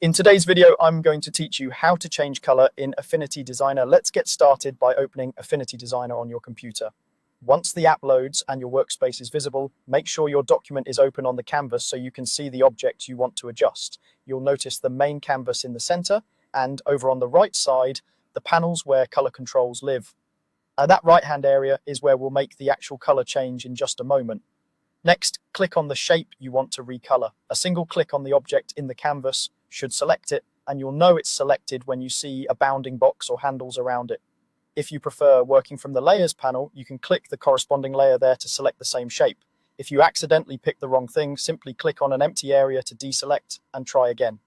In today's video, I'm going to teach you how to change color in Affinity Designer. Let's get started by opening Affinity Designer on your computer. Once the app loads and your workspace is visible, make sure your document is open on the canvas so you can see the object you want to adjust. You'll notice the main canvas in the center, and over on the right side, the panels where color controls live. That right-hand area is where we'll make the actual color change in just a moment. Next, click on the shape you want to recolor. A single click on the object in the canvas should select it, and you'll know it's selected when you see a bounding box or handles around it. If you prefer working from the Layers panel, you can click the corresponding layer there to select the same shape. If you accidentally pick the wrong thing, simply click on an empty area to deselect and try again.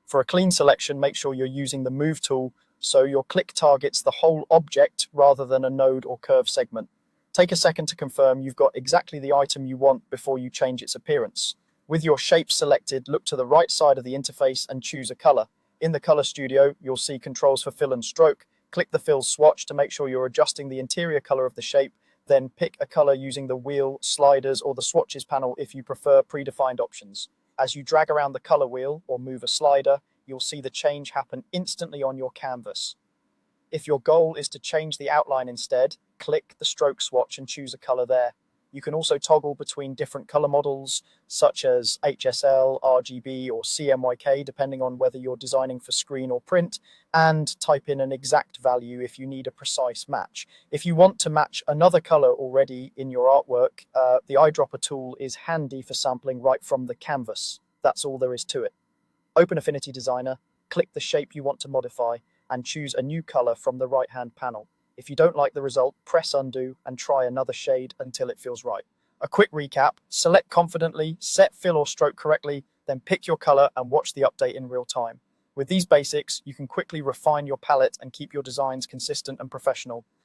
For a clean selection, make sure you're using the Move tool so your click targets the whole object rather than a node or curve segment. Take a second to confirm you've got exactly the item you want before you change its appearance. With your shape selected, look to the right side of the interface and choose a color. In the Color Studio, you'll see controls for fill and stroke. Click the fill swatch to make sure you're adjusting the interior color of the shape. Then pick a color using the wheel, sliders, or the swatches panel if you prefer predefined options. As you drag around the color wheel or move a slider, you'll see the change happen instantly on your canvas. If your goal is to change the outline instead, click the stroke swatch and choose a color there. You can also toggle between different color models, such as HSL, RGB, or CMYK, depending on whether you're designing for screen or print, and type in an exact value if you need a precise match. If you want to match another color already in your artwork, the eyedropper tool is handy for sampling right from the canvas. That's all there is to it. Open Affinity Designer, click the shape you want to modify, and choose a new color from the right-hand panel. If you don't like the result, press undo and try another shade until it feels right. A quick recap: select confidently, set fill or stroke correctly, then pick your color and watch the update in real time. With these basics, you can quickly refine your palette and keep your designs consistent and professional.